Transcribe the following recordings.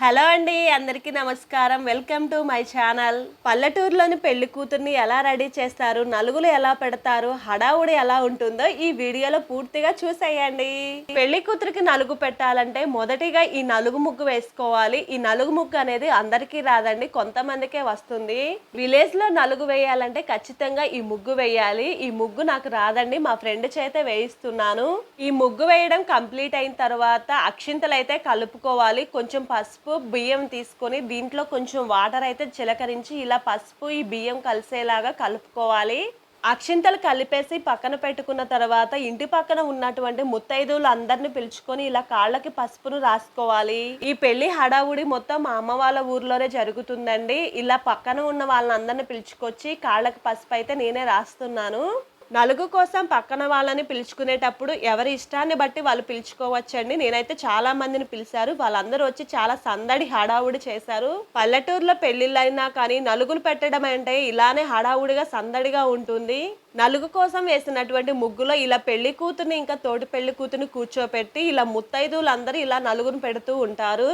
Hello అండి, అందరికీ నమస్కారం. Welcome to my channel. పల్లెటూరులోని పెళ్లి కూతుర్ని ఎలా రెడీ చేస్తారు, నలుగులు ఎలా పెడతారు, హడావుడి ఎలా ఉంటుందో ఈ వీడియోలో పూర్తిగా చూసేయండి. పెళ్లి కూతురికి నలుగు పెట్టాలంటే మొదటిగా ఈ నలుగు ముగ్గు వేసుకోవాలి. ఈ నలుగు ముగ్గు అనేది అందరికీ రాదండి, కొంతమందికే వస్తుంది. విలేజ్ లో నలుగు వేయాలంటే ఖచ్చితంగా ఈ ముగ్గు వేయాలి. ఈ ముగ్గు నాకు రాదండి, మా ఫ్రెండ్ చేత వేయిస్తున్నాను. ఈ ముగ్గు వేయడం కంప్లీట్ అయిన తర్వాత అక్షింతలు అయితే కలుపుకోవాలి. కొంచెం పసుపు బియ్యం తీసుకొని దీంట్లో కొంచెం వాటర్ అయితే చిలకరించి ఇలా పసుపు ఈ బియ్యం కలిసేలాగా కలుపుకోవాలి. అక్షింతలు కలిపేసి పక్కన పెట్టుకున్న తర్వాత ఇంటి పక్కన ఉన్నటువంటి ముత్తైదువులు అందరిని పిలుచుకొని ఇలా కాళ్ళకి పసుపును రాసుకోవాలి. ఈ పెళ్లి హడావుడి మొత్తం మా అమ్మ వాళ్ళ ఊర్లోనే జరుగుతుందండి. ఇలా పక్కన ఉన్న వాళ్ళందరిని పిలుచుకొచ్చి కాళ్ళకి పసుపు అయితే నేనే రాస్తున్నాను. నలుగు కోసం పక్కన వాళ్ళని పిలుచుకునేటప్పుడు ఎవరి ఇష్టాన్ని బట్టి వాళ్ళు పిలుచుకోవచ్చండి. నేనైతే చాలా మందిని పిలిచారు, వాళ్ళందరూ వచ్చి చాలా సందడి హడావుడి చేశారు. పల్లెటూరులో పెళ్లిళ్ళైనా కానీ నలుగులు పెట్టడం అంటే ఇలానే హడావుడిగా సందడిగా ఉంటుంది. నలుగు కోసం వేసినటువంటి ముగ్గులో ఇలా పెళ్లి కూతుర్ని ఇంకా తోటి పెళ్లి కూతుర్ని కూర్చోపెట్టి ఇలా ముత్తైదువులందరూ ఇలా నలుగును పెడుతూ ఉంటారు.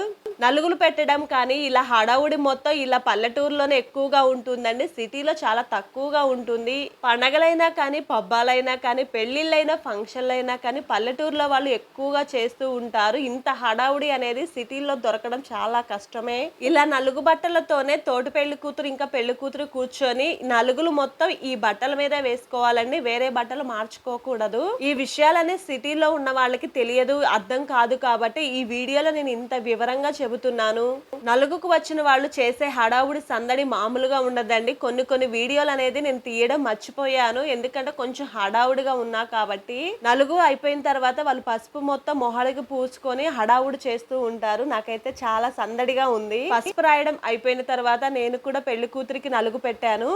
నలుగులు పెట్టడం కానీ ఇలా హడావుడి మొత్తం ఇలా పల్లెటూరులోనే ఎక్కువగా ఉంటుందండి, సిటీలో చాలా తక్కువగా ఉంటుంది. పండగలైనా కానీ పబ్బాలైనా కానీ పెళ్లిళ్ళైనా ఫంక్షన్లైనా కానీ పల్లెటూరులో వాళ్ళు ఎక్కువగా చేస్తూ ఉంటారు. ఇంత హడావుడి అనేది సిటీలో దొరకడం చాలా కష్టమే. ఇలా నలుగు బట్టలతోనే తోటి పెళ్లి కూతురు ఇంకా పెళ్లి కూతురు కూర్చొని నలుగులు మొత్తం ఈ బట్టల మీద వేసుకోవాలండి, వేరే బట్టలు మార్చుకోకూడదు. ఈ విషయాలనే సిటీలో ఉన్న వాళ్ళకి తెలియదు, అర్థం కాదు. కాబట్టి ఈ వీడియోలో నేను ఇంత వివరంగా చెబుతున్నాను. నలుగుకు వచ్చిన వాళ్ళు చేసే హడావుడి సందడి మామూలుగా ఉండదండి. కొన్ని వీడియోలు అనేది నేను తీయడం మర్చిపోయాను, ఎందుకంటే కొంచెం హడావుడిగా ఉన్నా కాబట్టి. నలుగు అయిపోయిన తర్వాత వాళ్ళు పసుపు మొత్తం మొహాలకి పూసుకొని హడావుడి చేస్తూ ఉంటారు. నాకైతే చాలా సందడిగా ఉంది. పసుపు రాయడం అయిపోయిన తర్వాత నేను కూడా పెళ్లి కూతురికి నలుగు పెట్టాను.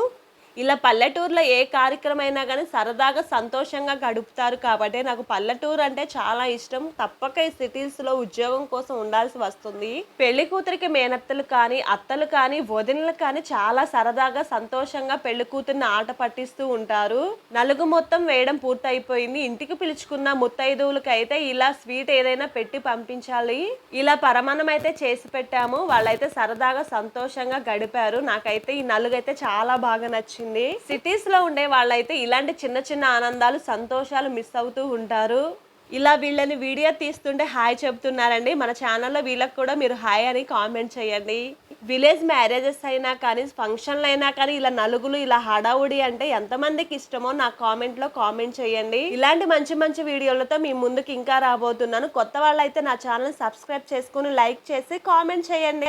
ఇలా పల్లెటూరులో ఏ కార్యక్రమైనా కానీ సరదాగా సంతోషంగా గడుపుతారు కాబట్టి నాకు పల్లెటూరు అంటే చాలా ఇష్టం. తప్పక ఈ సిటీస్లో ఉద్యోగం కోసం ఉండాల్సి వస్తుంది. పెళ్లి కూతురికి మేనత్తలు కానీ అత్తలు కానీ వదినలు కానీ చాలా సరదాగా సంతోషంగా పెళ్లి కూతురిని ఆట పట్టిస్తూ ఉంటారు. నలుగు మొత్తం వేయడం పూర్తయిపోయింది. ఇంటికి పిలుచుకున్న ముత్తైదువులకి అయితే ఇలా స్వీట్ ఏదైనా పెట్టి పంపించాలి. ఇలా పరమాన్నం అయితే చేసి పెట్టాము. వాళ్ళైతే సరదాగా సంతోషంగా గడిపారు. నాకైతే ఈ నలుగు అయితే చాలా బాగా నచ్చింది. సిటీస్ లో ఉండే వాళ్ళైతే ఇలాంటి చిన్న చిన్న ఆనందాలు సంతోషాలు మిస్ అవుతూ ఉంటారు. ఇలా వీళ్ళని వీడియో తీస్తుంటే హాయ్ చెప్తున్నారండి. మన ఛానల్లో వీళ్ళకి కూడా మీరు హాయ్ అని కామెంట్ చేయండి. విలేజ్ మ్యారేజెస్ అయినా కానీ ఫంక్షన్లు అయినా కానీ ఇలా నలుగులు ఇలా హడావుడి అంటే ఎంతమందికి ఇష్టమో నాకు కామెంట్లో కామెంట్ చేయండి. ఇలాంటి మంచి మంచి వీడియోలతో మీ ముందుకు ఇంకా రాబోతున్నాను. కొత్త వాళ్ళైతే నా ఛానల్ సబ్స్క్రైబ్ చేసుకుని లైక్ చేసి కామెంట్ చేయండి.